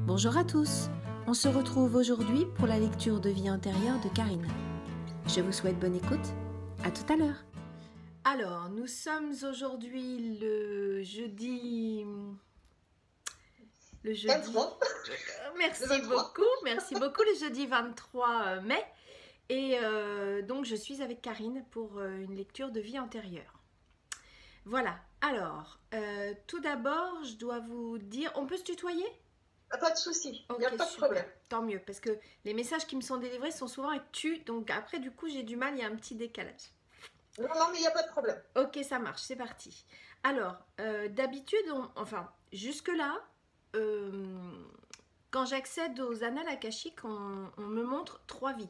Bonjour à tous, on se retrouve aujourd'hui pour la lecture de Vie intérieure de Karine. Je vous souhaite bonne écoute, à tout à l'heure. Alors, nous sommes aujourd'hui le jeudi... 23. Merci Le 23. merci beaucoup, le jeudi 23 mai. Et donc, je suis avec Karine pour une lecture de Vie antérieure. Voilà, alors, tout d'abord, je dois vous dire... On peut se tutoyer ? Pas de souci, il Ok, n'y a pas de super. problème. Tant mieux, parce que les messages qui me sont délivrés sont souvent avec tu, donc après, du coup, j'ai du mal, il y a un petit décalage. Non, non, mais il n'y a pas de problème. Ok, ça marche, c'est parti. Alors, d'habitude, enfin, jusque-là, quand j'accède aux annales akashiques, on me montre 3 vies.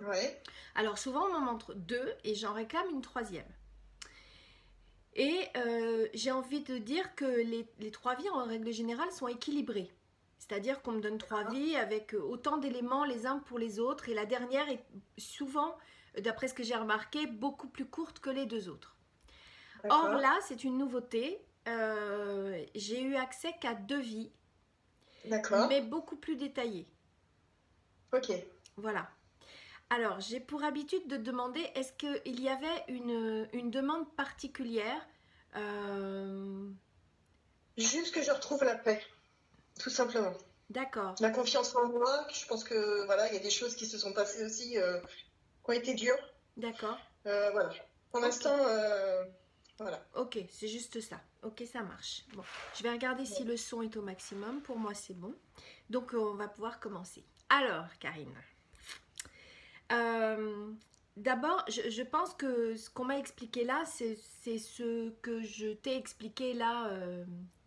Ouais. Alors, souvent, on m'en montre 2 et j'en réclame une 3e. Et j'ai envie de dire que les 3 vies, en règle générale, sont équilibrées. C'est-à-dire qu'on me donne 3 vies avec autant d'éléments les uns pour les autres. Et la dernière est souvent, d'après ce que j'ai remarqué, beaucoup plus courte que les 2 autres. Or là, c'est une nouveauté. J'ai eu accès qu'à 2 vies, mais beaucoup plus détaillées. Ok. Voilà. Alors, j'ai pour habitude de demander, est-ce qu'il y avait une demande particulière Juste que je retrouve la paix, tout simplement. D'accord. La confiance en moi, je pense que voilà, il y a des choses qui se sont passées aussi, qui ont été dures. D'accord. Voilà. Pour l'instant, voilà. Ok, c'est juste ça. Ok, ça marche. Bon, je vais regarder si le son est au maximum. Pour moi, c'est bon. Donc, on va pouvoir commencer. Alors, Karine. D'abord, je pense que ce qu'on m'a expliqué là, c'est ce que je t'ai expliqué là,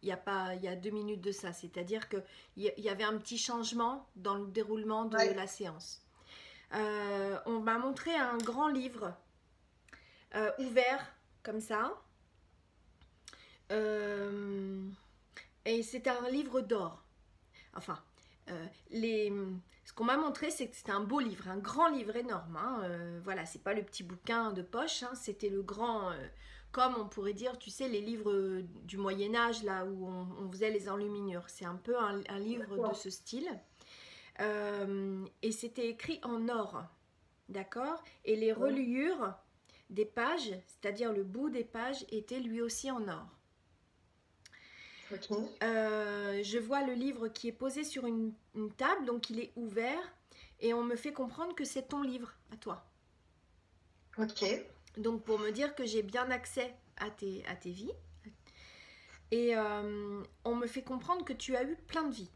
il y a 2 minutes de ça. C'est-à-dire qu'il y avait un petit changement dans le déroulement de la séance. On m'a montré un grand livre ouvert comme ça. Et c'est un livre d'or. Enfin, ce qu'on m'a montré, c'est que c'était un beau livre, un grand livre énorme. Voilà, c'est pas le petit bouquin de poche, c'était le grand, comme on pourrait dire, tu sais, les livres du Moyen-Âge, là où on faisait les enluminures. C'est un peu un livre de ce style. Et c'était écrit en or, d'accord ? Et les reliures des pages, c'est-à-dire le bout des pages, était lui aussi en or. Je vois le livre qui est posé sur une table, donc il est ouvert, et on me fait comprendre que c'est ton livre à toi. Ok. Donc pour me dire que j'ai bien accès à tes vies. Et on me fait comprendre que tu as eu plein de vies.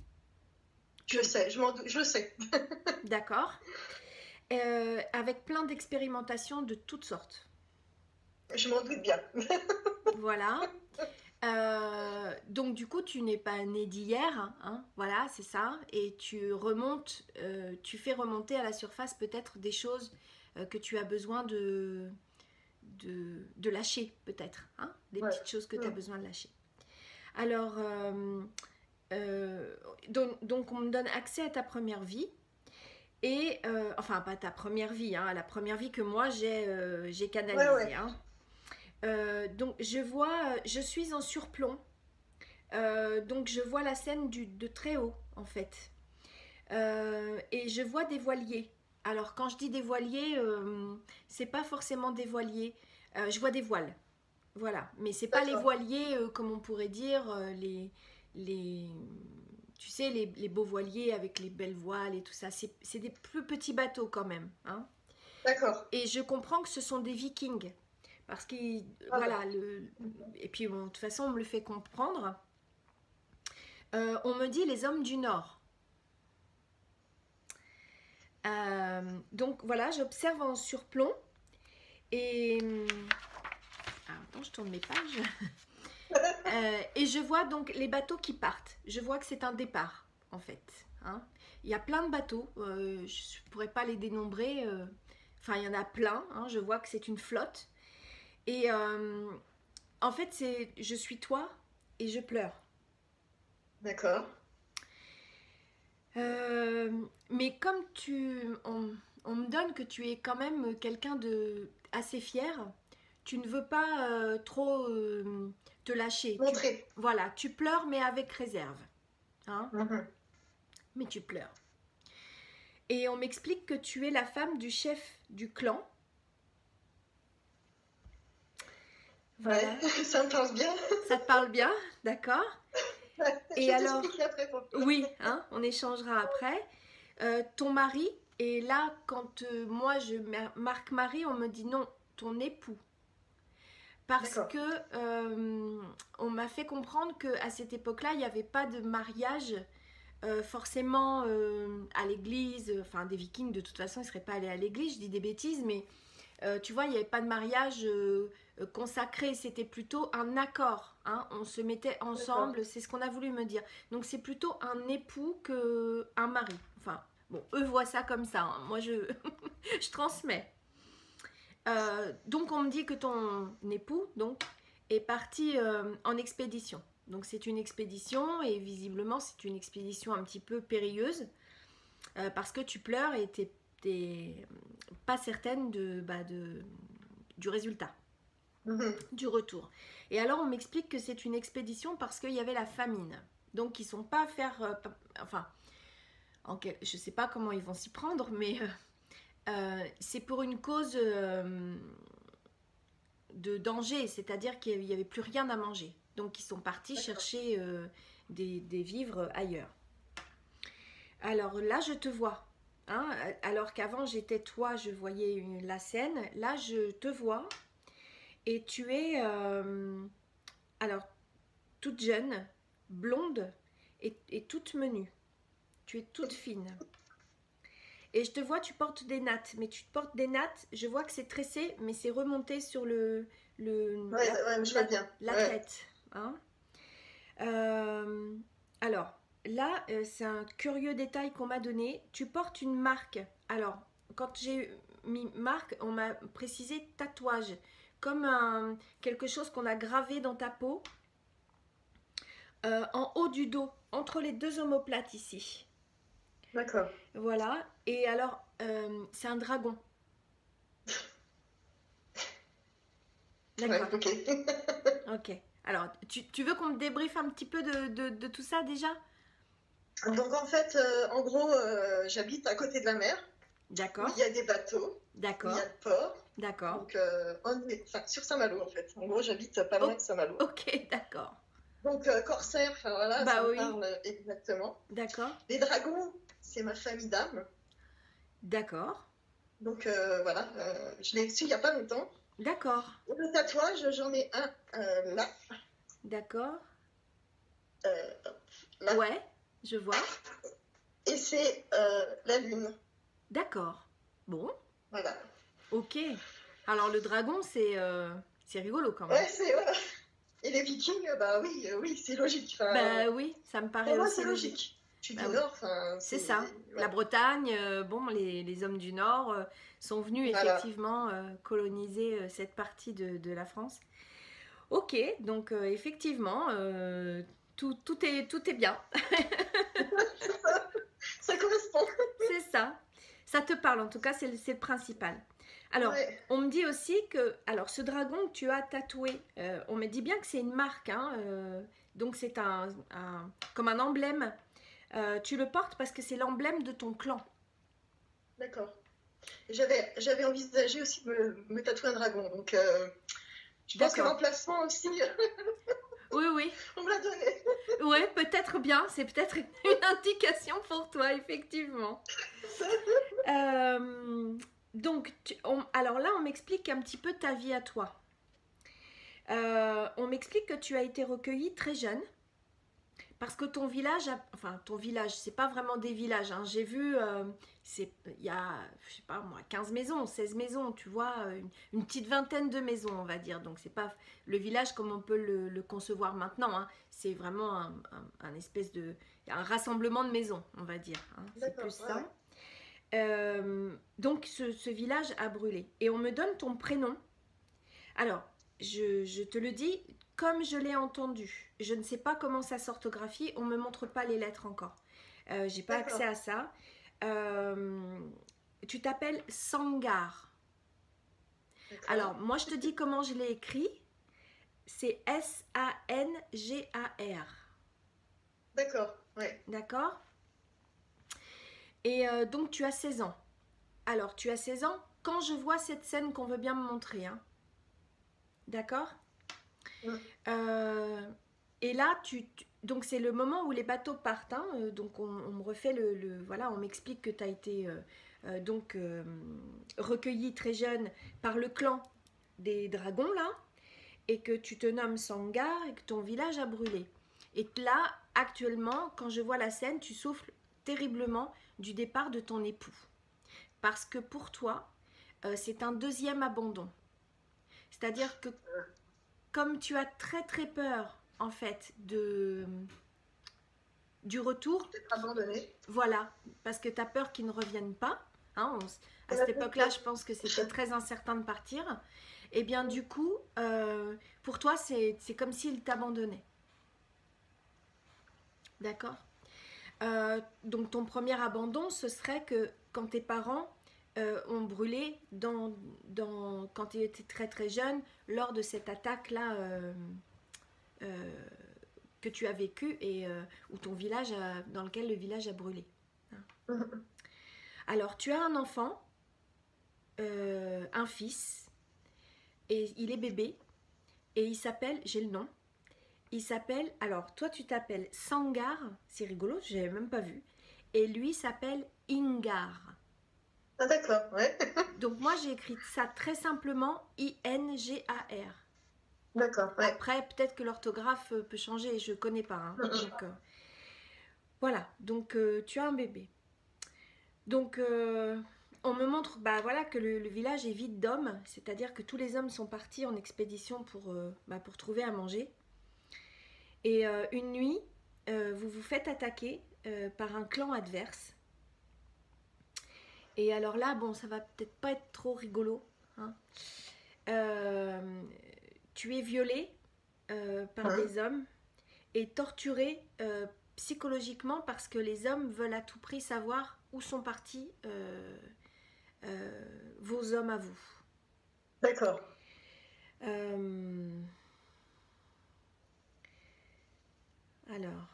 Je sais, je le sais. D'accord. Avec plein d'expérimentations de toutes sortes. Je m'en doute bien. Voilà. Donc du coup tu n'es pas né d'hier, voilà, c'est ça, et tu remontes, tu fais remonter à la surface peut-être des choses que tu as besoin de lâcher peut-être, des petites choses que tu as besoin de lâcher. Alors donc on me donne accès à ta première vie. Et enfin pas ta première vie, la première vie que moi j'ai canalisée. Donc je suis en surplomb, donc je vois la scène de très haut en fait, et je vois des voiliers. Alors quand je dis des voiliers, c'est pas forcément des voiliers, je vois des voiles, voilà, mais c'est pas les voiliers comme on pourrait dire tu sais les beaux voiliers avec les belles voiles et tout ça, c'est des plus petits bateaux quand même, D'accord. Et je comprends que ce sont des vikings. Parce que, voilà, et puis bon, de toute façon, on me le fait comprendre. On me dit les hommes du Nord. Donc voilà, j'observe en surplomb. Et. Attends, je tourne mes pages. Et je vois donc les bateaux qui partent. Je vois que c'est un départ, en fait. Il y a plein de bateaux. Je ne pourrais pas les dénombrer. Enfin, il y en a plein. Je vois que c'est une flotte. Et en fait, je suis toi et je pleure. D'accord. Mais comme on me donne que tu es quand même quelqu'un de assez fier, tu ne veux pas trop te lâcher. Montrer. Voilà, tu pleures mais avec réserve. hein, Mhm. mais tu pleures. Et on m'explique que tu es la femme du chef du clan. Ouais, Voilà. ça me parle bien. Ça te parle bien, d'accord? Ouais, je Et vais alors, t'expliquer après pourquoi. oui, hein, on échangera après. Ton mari, et là, quand moi je marque mari, on me dit non, ton époux. Parce D'accord, que on m'a fait comprendre qu'à cette époque-là, il n'y avait pas de mariage forcément à l'église. Enfin, des vikings, de toute façon, ils ne seraient pas allés à l'église, je dis des bêtises, mais tu vois, il n'y avait pas de mariage consacré, c'était plutôt un accord. Hein, on se mettait d'accord, ensemble, c'est ce qu'on a voulu me dire. Donc c'est plutôt un époux qu'un mari. Enfin, bon, eux voient ça comme ça. Hein. Moi, je, je transmets. Donc on me dit que ton époux donc, est parti en expédition. Donc c'est une expédition et visiblement c'est une expédition un petit peu périlleuse parce que tu pleures et t'es pas certaine du résultat, mhm, du retour. Et alors on m'explique que c'est une expédition parce qu'il y avait la famine. Donc ils sont pas à faire... enfin, je sais pas comment ils vont s'y prendre, mais c'est pour une cause de danger, c'est-à-dire qu'il n'y avait plus rien à manger. Donc ils sont partis d'accord. chercher des vivres ailleurs. Alors là, je te vois. Hein, alors qu'avant j'étais toi, je voyais la scène. Là, je te vois et tu es alors toute jeune, blonde et toute menue. Tu es toute fine. Et je te vois, tu portes des nattes, mais tu portes des nattes, je vois que c'est tressé, mais c'est remonté sur le, Ouais, ouais, je vois bien. la Ouais, tête. Hein. Euh, alors, là, c'est un curieux détail qu'on m'a donné. Tu portes une marque. Alors, quand j'ai mis marque, on m'a précisé tatouage, comme quelque chose qu'on a gravé dans ta peau, en haut du dos, entre les deux omoplates ici. d'accord. Voilà. Et alors, c'est un dragon. Ouais, D'accord. ok. Ok. Alors, tu veux qu'on me débriefe un petit peu de tout ça déjà? Donc en fait, en gros, j'habite à côté de la mer, où D'accord. il y a des bateaux, où il y D'accord. a le port. D'accord. Donc, enfin, sur Saint-Malo, en fait. En gros, j'habite pas loin Oh, de Saint-Malo. ok, d'accord. Donc, corsaire, enfin voilà, ça Bah me oui. parle exactement. D'accord. Les dragons, c'est ma famille d'âmes. D'accord. Donc, voilà, je l'ai su il y a pas longtemps. D'accord. Et le tatouage, j'en ai un là, D'accord. euh, là, Ouais, je vois. et c'est la lune. D'accord. Bon, Voilà. ok. Alors le dragon, c'est rigolo quand même. Ouais, c'est voilà. Et les Vikings, bah oui, oui, c'est logique. Enfin, Bah oui, ça me pour paraît moi, aussi c'est logique. logique. Je suis Bah du oui, Nord, enfin, c'est c'est ça. La voilà. Bretagne, bon, les hommes du Nord sont venus Voilà. effectivement coloniser cette partie de la France. Ok, donc effectivement, tout est bien. Ça correspond. C'est ça. Ça te parle, en tout cas, c'est le principal. Alors, Ouais, on me dit aussi que, alors, ce dragon que tu as tatoué, on me dit bien que c'est une marque, hein, donc c'est comme un emblème. Tu le portes parce que c'est l'emblème de ton clan. d'accord. J'avais envisagé aussi de me tatouer un dragon, donc je pense que D'accord. l'emplacement aussi, Oui, oui. on me l'a donné. Oui, peut-être bien. C'est peut-être une indication pour toi, effectivement. Euh, donc, alors là, on m'explique un petit peu ta vie à toi. On m'explique que tu as été recueilli très jeune parce que ton village, enfin ton village, c'est pas vraiment des villages. Hein. J'ai vu, il y a, je sais pas moi, 15 maisons, 16 maisons, tu vois, une petite vingtaine de maisons, on va dire. Donc c'est pas le village comme on peut le concevoir maintenant. Hein. C'est vraiment un espèce un rassemblement de maisons, on va dire. Hein. C'est plus D'accord, ouais, ouais. ça. Donc ce village a brûlé. Et on me donne ton prénom. Alors, je te le dis comme je l'ai entendu. Je ne sais pas comment ça s'orthographie, on ne me montre pas les lettres encore. J'ai pas accès D'accord, à ça. Euh, Tu t'appelles Sangar. d'accord, Alors, moi je te dis comment je l'ai écrit. C'est Sangar. d'accord. Ouais. D'accord? Et donc tu as 16 ans. Alors tu as 16 ans quand je vois cette scène qu'on veut bien me montrer. Hein. D'accord? Mm. Et là, donc c'est le moment où les bateaux partent. Hein, donc on me refait voilà, on m'explique que tu as été donc recueilli très jeune par le clan des dragons là, et que tu te nommes Sangar et que ton village a brûlé. Et là, actuellement, quand je vois la scène, tu souffles terriblement du départ de ton époux. Parce que pour toi, c'est un deuxième abandon. C'est-à-dire que comme tu as très très peur en fait du retour, D'être abandonné. voilà, parce que tu as peur qu'il ne revienne pas. Hein, à C'est cette la époque-là, je pense que c'était très incertain de partir. Et bien du coup, pour toi, c'est comme s'il t'abandonnait. D'accord. Donc ton premier abandon, ce serait que quand tes parents ont brûlé quand tu étais très très jeune, lors de cette attaque-là euh, que tu as vécue et où dans lequel le village a brûlé. Mm. Alors tu as un enfant, un fils, et il est bébé, et il s'appelle, j'ai le nom, il s'appelle, alors toi tu t'appelles Sangar, c'est rigolo, je n'avais même pas vu, et lui s'appelle Ingar. Ah d'accord, ouais. Donc moi j'ai écrit ça très simplement Ingar. D'accord, ouais. Après peut-être que l'orthographe peut changer, je ne connais pas. Hein. Donc voilà, donc tu as un bébé. Donc on me montre bah, voilà, que le village est vide d'hommes, c'est-à-dire que tous les hommes sont partis en expédition pour trouver à manger. Et une nuit, vous vous faites attaquer par un clan adverse. Et alors là, bon, ça va peut-être pas être trop rigolo. Hein. Tu es violé par Hein. des hommes et torturé psychologiquement parce que les hommes veulent à tout prix savoir où sont partis vos hommes à vous. D'accord. Alors,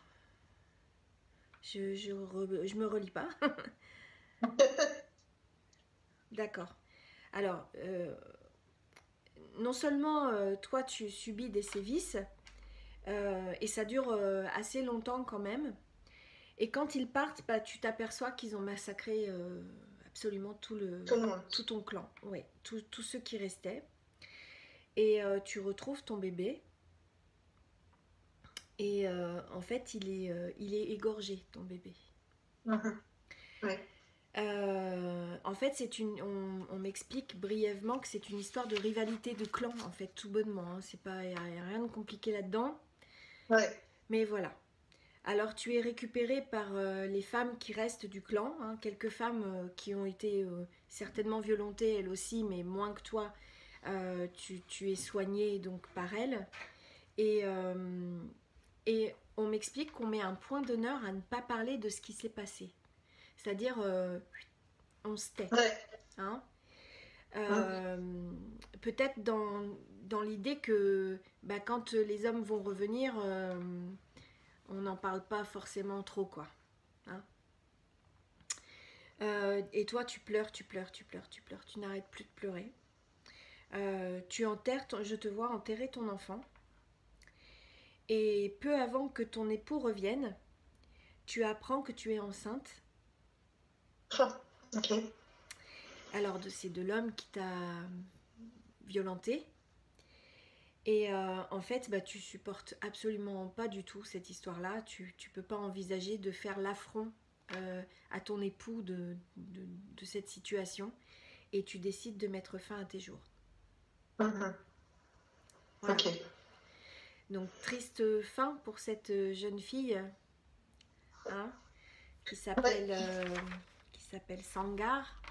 je me relis pas. D'accord. Alors, non seulement toi tu subis des sévices, et ça dure assez longtemps quand même, et quand ils partent, bah, tu t'aperçois qu'ils ont massacré absolument Tout le monde. tout ton clan, ouais, tous ceux qui restaient. Et tu retrouves ton bébé, et en fait il est égorgé, ton bébé. Mhm. Ouais. En fait, on m'explique brièvement que c'est une histoire de rivalité de clans, en fait, tout bonnement. Hein. C'est pas, y a rien de compliqué là-dedans. Ouais. Mais voilà. Alors, tu es récupéré par les femmes qui restent du clan, hein, quelques femmes qui ont été certainement violentées elles aussi, mais moins que toi. Tu es soigné donc par elles. Et, et on m'explique qu'on met un point d'honneur à ne pas parler de ce qui s'est passé. C'est-à-dire, on se tait. Ouais. Hein. Hein. Peut-être dans l'idée que bah, quand les hommes vont revenir, on n'en parle pas forcément trop, quoi. Hein. Et toi, tu pleures, tu pleures, tu pleures, tu pleures, tu n'arrêtes plus de pleurer. Je te vois enterrer ton enfant. Et peu avant que ton époux revienne, tu apprends que tu es enceinte. Ah, ok. Alors, c'est de l'homme qui t'a violenté. Et en fait, bah, tu supportes absolument pas du tout cette histoire-là. Tu peux pas envisager de faire l'affront à ton époux de cette situation. Et tu décides de mettre fin à tes jours. Mhm. Voilà. Ok. Donc, triste fin pour cette jeune fille hein, qui s'appelle Sangar.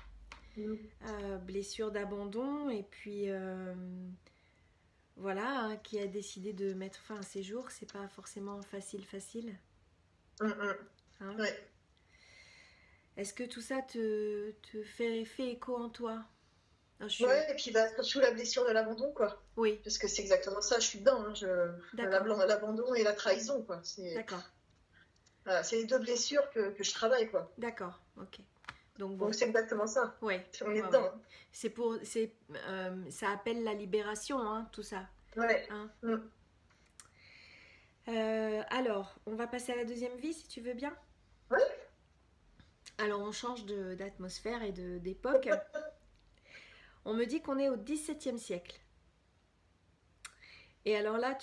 Mhm. Blessure d'abandon. Et puis, voilà, hein, qui a décidé de mettre fin à ses jours. C'est pas forcément facile. Mhm. Hein. Ouais. Est-ce que tout ça te fait écho en toi? Non, Ouais, et puis bah, surtout la blessure de l'abandon, quoi. Oui, Parce que c'est exactement ça, je suis dedans. Hein, d'accord, l'abandon et la trahison, quoi. C'est... d'accord. Voilà, c'est les deux blessures que je travaille, quoi. D'accord, ok. Donc bon, Donc c'est exactement ça. ouais, On est ouais, dedans. ouais. Ça appelle la libération, hein, tout ça. Hein. Ouais. Hein. Mm. Alors, on va passer à la deuxième vie, si tu veux bien. Ouais. Alors, on change d'atmosphère et d'époque. On me dit qu'on est au XVIIe siècle. Et alors là,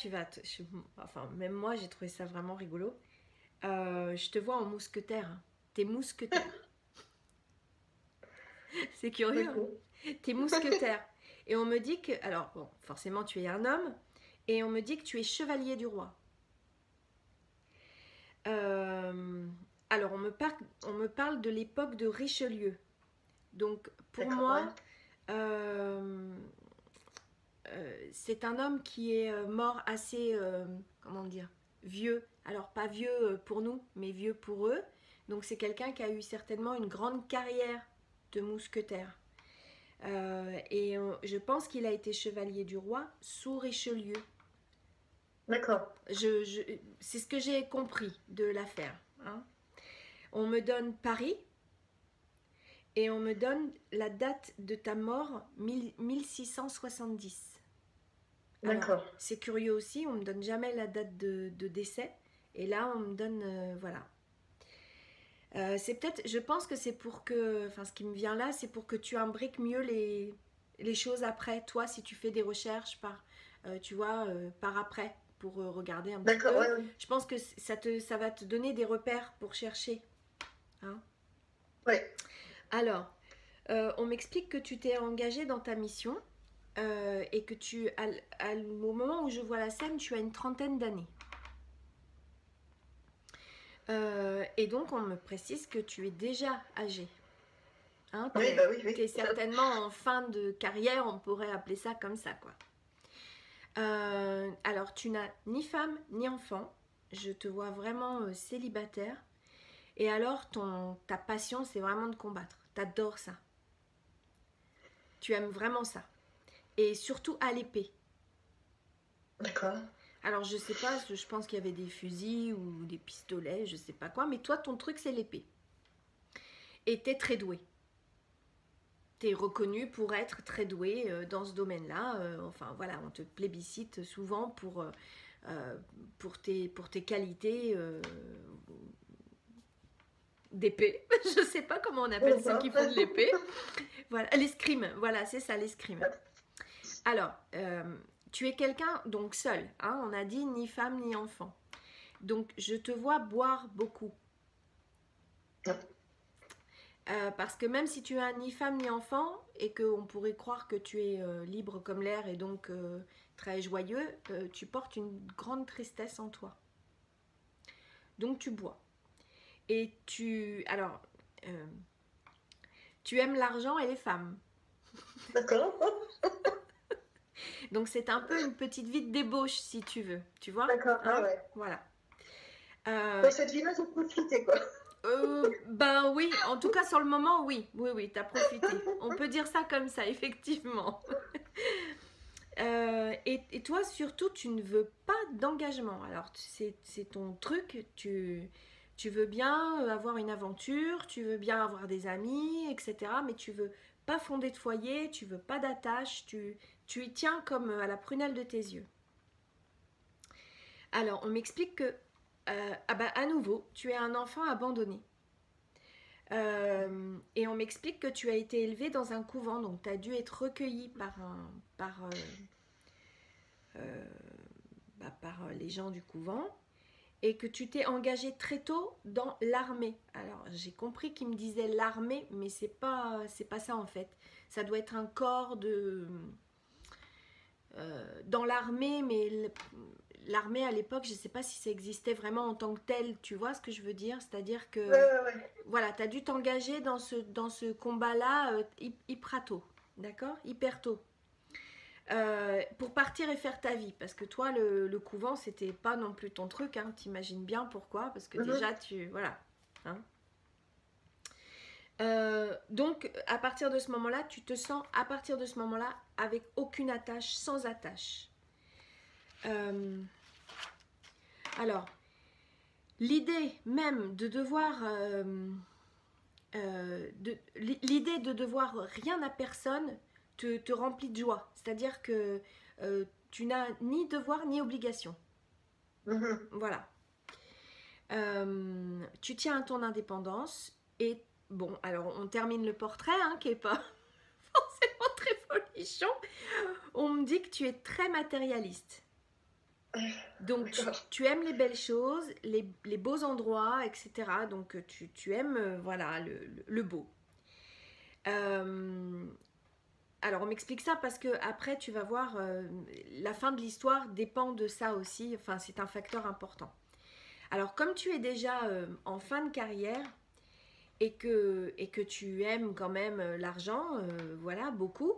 enfin, même moi, j'ai trouvé ça vraiment rigolo. Je te vois en mousquetaire. T'es mousquetaire. C'est curieux, hein. Ok. T'es mousquetaire. Et on me dit que... Alors, bon, forcément, tu es un homme. Et on me dit que tu es chevalier du roi. Euh, alors, on me parle de l'époque de Richelieu. Donc, pour D'accord, ouais. moi, euh, c'est un homme qui est mort assez, comment dire, vieux. Alors, pas vieux pour nous, mais vieux pour eux. Donc, c'est quelqu'un qui a eu certainement une grande carrière de mousquetaire. Je pense qu'il a été chevalier du roi sous Richelieu. D'accord. C'est ce que j'ai compris de l'affaire. Hein. On me donne Paris et on me donne la date de ta mort, 1670. Alors, D'accord. c'est curieux aussi, on me donne jamais la date de décès. Et là, on me donne, voilà. C'est peut-être, je pense que c'est pour que, enfin, ce qui me vient là, c'est pour que tu imbriques mieux les choses après. Toi, si tu fais des recherches tu vois, par après, pour regarder un petit D'accord, peu, ouais, ouais. je pense que ça va te donner des repères pour chercher. Hein. Ouais. Alors, on m'explique que tu t'es engagé dans ta mission et que au moment où je vois la scène, tu as une trentaine d'années. Et donc, on me précise que tu es déjà âgé. Hein, Oui, bah oui, tu es oui. certainement en fin de carrière, on pourrait appeler ça comme ça, quoi. Alors, tu n'as ni femme ni enfant. Je te vois vraiment célibataire. Et alors, ta passion, c'est vraiment de combattre. T'adores ça. Tu aimes vraiment ça. Et surtout à l'épée. D'accord. Alors, je sais pas, je pense qu'il y avait des fusils ou des pistolets, je sais pas quoi. Mais toi, ton truc, c'est l'épée. Et t'es très doué. T'es reconnu pour être très doué dans ce domaine-là. Enfin, voilà, on te plébiscite souvent pour tes qualités d'épée. Je sais pas comment on appelle ceux qui font de l'épée. Voilà, l'escrime. Voilà, c'est ça, l'escrime. Alors, tu es quelqu'un, donc seul. Hein, on a dit ni femme ni enfant. Donc, je te vois boire beaucoup. Parce que même si tu as ni femme ni enfant et qu'on pourrait croire que tu es libre comme l'air et donc très joyeux, tu portes une grande tristesse en toi. Donc tu bois. Et alors, tu aimes l'argent et les femmes. D'accord. Donc c'est un peu une petite vie de débauche si tu veux, tu vois. D'accord, Hein, ah ouais. voilà. Dans cette vie-là, j'ai profité, quoi. Ben oui, en tout cas sur le moment, oui. Oui, oui, t'as profité. On peut dire ça comme ça, effectivement. Et toi, surtout, tu ne veux pas d'engagement. Alors, c'est ton truc. Tu veux bien avoir une aventure, tu veux bien avoir des amis, etc. Mais tu veux pas fonder de foyer, tu veux pas d'attache, tu y tiens comme à la prunelle de tes yeux. Alors, on m'explique que, à nouveau, tu es un enfant abandonné. Et on m'explique que tu as été élevé dans un couvent, donc tu as dû être recueilli par les gens du couvent et que tu t'es engagé très tôt dans l'armée. Alors j'ai compris qu'il me disait l'armée, mais c'est pas ça en fait. Ça doit être un corps dans l'armée, mais l'armée à l'époque, je ne sais pas si ça existait vraiment en tant que tel, tu vois ce que je veux dire? C'est-à-dire que, Ouais. voilà, tu as dû t'engager dans ce combat-là hyper tôt, d'accord? Hyper tôt. Pour partir et faire ta vie, parce que toi, le couvent, c'était pas non plus ton truc, hein, t'imagines bien pourquoi, parce que déjà, voilà. Hein. Donc, à partir de ce moment-là, tu te sens, à partir de ce moment-là, avec aucune attache, sans attache. Alors, l'idée même de devoir l'idée de devoir rien à personne te remplit de joie. C'est-à-dire que tu n'as ni devoir ni obligation. Voilà. Tu tiens à ton indépendance et bon, alors on termine le portrait qui est pas forcément très folichon. On me dit que tu es très matérialiste. Donc tu aimes les belles choses, les beaux endroits, etc. Donc tu aimes voilà le beau. Alors on m'explique ça parce que après tu vas voir la fin de l'histoire dépend de ça aussi. Enfin c'est un facteur important. Alors comme tu es déjà en fin de carrière et que tu aimes quand même l'argent, voilà beaucoup,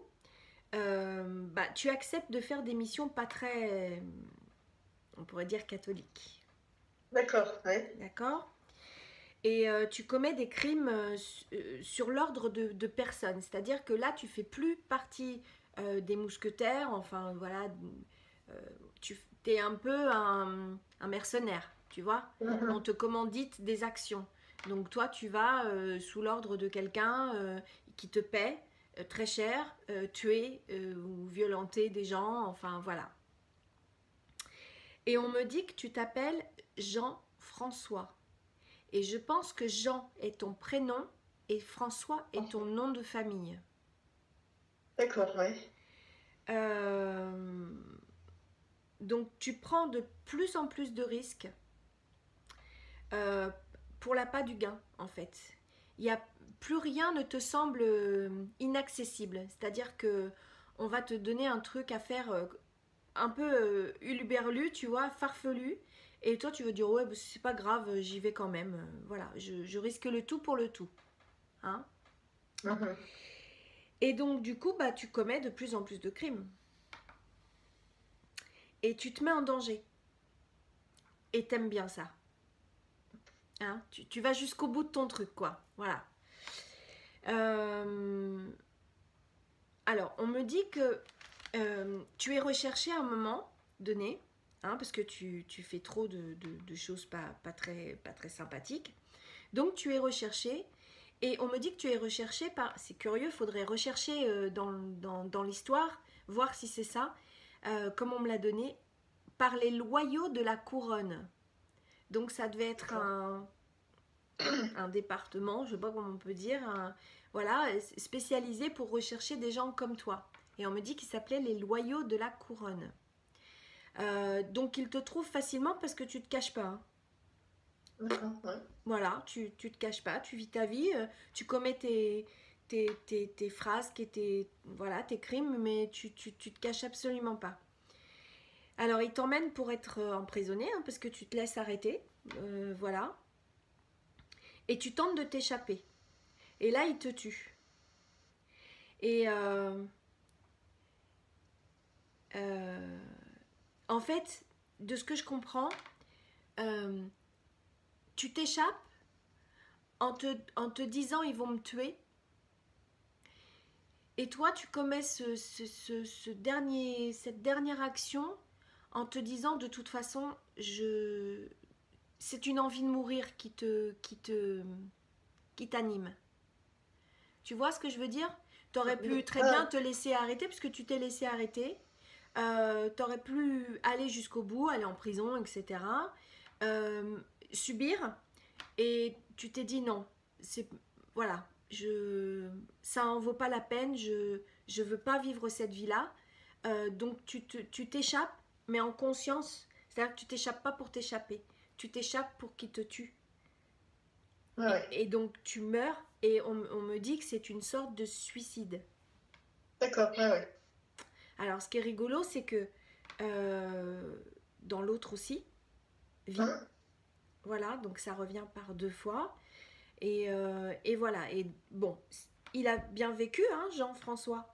bah tu acceptes de faire des missions pas très on pourrait dire catholique. D'accord, ouais. D'accord. Et tu commets des crimes sur l'ordre de personnes. C'est-à-dire que là, tu fais plus partie des mousquetaires. Enfin, voilà, tu es un peu un mercenaire, tu vois. On te commandite des actions. Donc toi, tu vas sous l'ordre de quelqu'un qui te paie très cher, tuer ou violenter des gens. Enfin, voilà. Et on me dit que tu t'appelles Jean-François. Et je pense que Jean est ton prénom et François est ton nom de famille. D'accord, ouais. Donc tu prends de plus en plus de risques pour l'appât du gain, en fait. Plus rien ne te semble inaccessible. C'est-à-dire que on va te donner un truc à faire un peu huluberlu, tu vois, farfelu. Et toi, tu veux dire, ouais, bah, c'est pas grave, j'y vais quand même. Voilà, je risque le tout pour le tout. Hein. Et donc, du coup, bah, tu commets de plus en plus de crimes. Et tu te mets en danger. Et t'aimes bien ça. Hein, tu vas jusqu'au bout de ton truc, quoi. Voilà. Alors, on me dit que tu es recherché à un moment donné, parce que tu fais trop de choses pas très sympathiques. Donc, tu es recherché. Et on me dit que tu es recherché par... C'est curieux, il faudrait rechercher dans l'histoire, voir si c'est ça, comme on me l'a donné, par les loyaux de la couronne. Donc, ça devait être un département, je ne sais pas comment on peut dire, voilà, spécialisé pour rechercher des gens comme toi. Et on me dit qu'il s'appelait les loyaux de la couronne. Donc ils te trouvent facilement parce que tu te caches pas. Ouais. Voilà, tu te caches pas, tu vis ta vie, tu commets tes frasques et tes crimes, mais tu te caches absolument pas. Alors ils t'emmènent pour être emprisonné, parce que tu te laisses arrêter, voilà. Et tu tentes de t'échapper. Et là, ils te tuent. Et en fait, de ce que je comprends, tu t'échappes en te disant ils vont me tuer. Et toi, tu commets cette dernière action en te disant de toute façon, c'est une envie de mourir qui t'anime. Tu vois ce que je veux dire? T'aurais pu très bien te laisser arrêter puisque tu t'es laissé arrêter. T'aurais pu aller jusqu'au bout, aller en prison, etc. Subir. Et tu t'es dit non. Voilà. Ça en vaut pas la peine. Je veux pas vivre cette vie-là. Donc tu t'échappes, mais en conscience. C'est-à-dire que tu t'échappes pas pour t'échapper. Tu t'échappes pour qu'il te tue. Ouais. Et donc tu meurs et on me dit que c'est une sorte de suicide. D'accord, ouais. Alors ce qui est rigolo, c'est que dans l'autre aussi, vie, voilà, donc ça revient par 2 fois. Et voilà, et bon, il a bien vécu, Jean-François.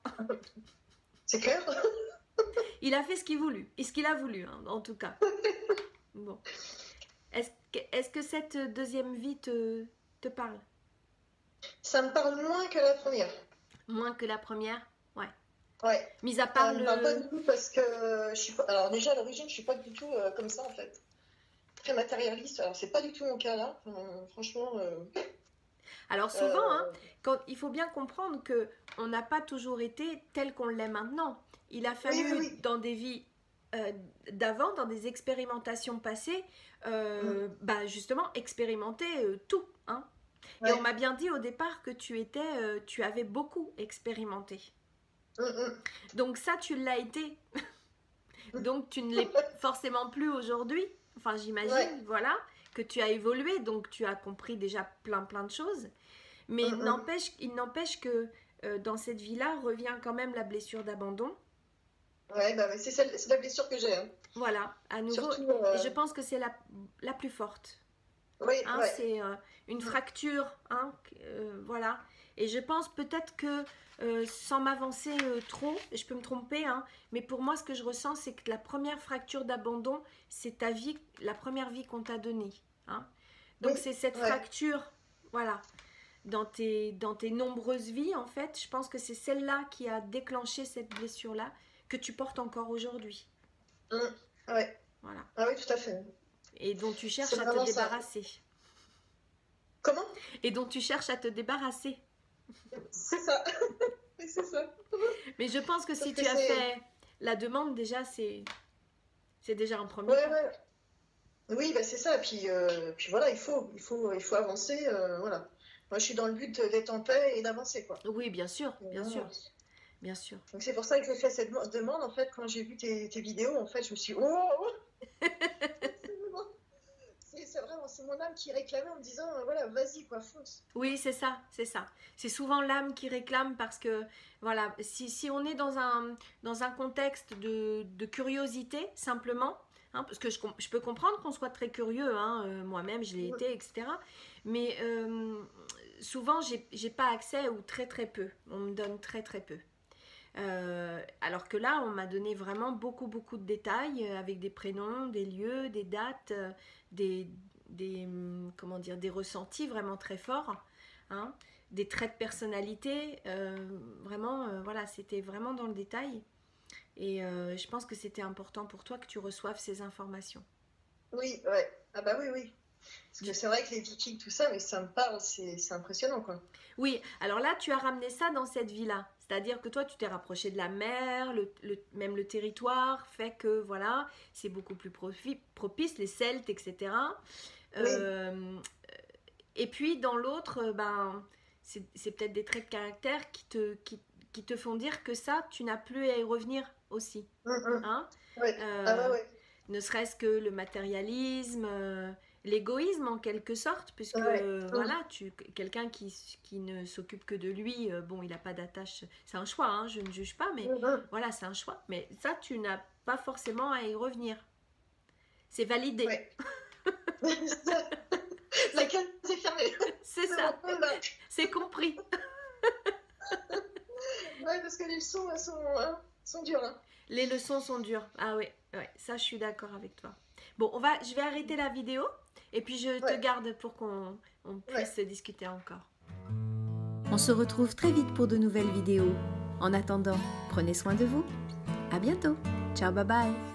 C'est clair. Il a fait ce qu'il voulut, et ce qu'il a voulu, en tout cas. Bon. Est-ce que cette deuxième vie te parle? Ça me parle moins que la première. Moins que la première? Ouais. Ouais. Mis à part ça me parle pas du tout parce que je suis pas... Alors déjà, à l'origine, je suis pas du tout comme ça, en fait. très matérialiste. Alors, c'est pas du tout mon cas là. Enfin, franchement. Alors souvent, hein, il faut bien comprendre que on n'a pas toujours été tel qu'on l'est maintenant. Il a fallu, oui. dans des vies d'avant, dans des expérimentations passées, bah, justement, expérimenter tout. Hein. Et on m'a bien dit au départ que tu avais beaucoup expérimenté. Donc ça, tu l'as été. Donc tu ne l'es forcément plus aujourd'hui. Enfin, j'imagine, voilà, que tu as évolué, donc tu as compris déjà plein de choses. Mais il n'empêche que dans cette vie-là revient quand même la blessure d'abandon. Ouais, bah, c'est la blessure que j'ai. Hein. Voilà, à nouveau. Surtout, et je pense que c'est la plus forte. Oui, hein, c'est une fracture, hein, voilà. Et je pense peut-être que, sans m'avancer trop, je peux me tromper, hein, mais pour moi, ce que je ressens, c'est que la première fracture d'abandon, c'est ta vie, la première vie qu'on t'a donnée. Hein. Donc, c'est cette fracture, voilà, dans tes nombreuses vies, en fait, je pense que c'est celle-là qui a déclenché cette blessure-là que tu portes encore aujourd'hui. Ouais. Voilà. Ah oui, tout à fait. Et dont tu cherches à te débarrasser. Ça. Comment? Et dont tu cherches à te débarrasser. C'est ça. C'est ça. Mais je pense que si tu as fait la demande, déjà, c'est déjà un premier pas. Ouais. Oui, bah c'est ça. Puis voilà, il faut avancer. Voilà. Moi, je suis dans le but d'être en paix et d'avancer, quoi. Oui, bien sûr, bien sûr. Donc c'est pour ça que j'ai fait cette demande. En fait, quand j'ai vu tes vidéos, en fait, je me suis dit, oh c'est vraiment, c'est mon âme qui réclamait en me disant, voilà, vas-y, quoi, fonce. Oui, c'est ça. C'est souvent l'âme qui réclame parce que, voilà, si on est dans un contexte de curiosité, simplement, hein, parce que je peux comprendre qu'on soit très curieux, hein, moi-même, je l'ai été, etc. Mais souvent, j'ai pas accès ou très peu. On me donne très peu. Alors que là, on m'a donné vraiment beaucoup de détails avec des prénoms, des lieux, des dates, des ressentis vraiment très forts, hein, des traits de personnalité, vraiment, voilà, c'était vraiment dans le détail. Et je pense que c'était important pour toi que tu reçoives ces informations. Oui, ouais. Ah bah oui. Parce que c'est vrai que les Vikings, tout ça, mais ça me parle, c'est impressionnant, quoi. Oui, alors là, tu as ramené ça dans cette vie-là. C'est-à-dire que toi, tu t'es rapproché de la mer, même le territoire fait que, voilà, c'est beaucoup plus propice, les Celtes, etc. Oui. Et puis, dans l'autre, ben, c'est peut-être des traits de caractère qui te font dire que ça, tu n'as plus à y revenir aussi. Hein? Ouais. Ouais. Ne serait-ce que le matérialisme, l'égoïsme en quelque sorte, puisque voilà, quelqu'un qui ne s'occupe que de lui, bon, il n'a pas d'attache, c'est un choix, hein, je ne juge pas, mais voilà, c'est un choix. Mais ça, tu n'as pas forcément à y revenir. C'est validé. Ouais. La case est fermée. C'est ça. C'est compris. Ouais, parce que les leçons, elles sont dures. Hein. Les leçons sont dures. Ah ouais, ça, je suis d'accord avec toi. Bon, je vais arrêter la vidéo et puis je te garde pour qu'on puisse discuter encore. On se retrouve très vite pour de nouvelles vidéos. En attendant, prenez soin de vous. À bientôt. Ciao, bye bye.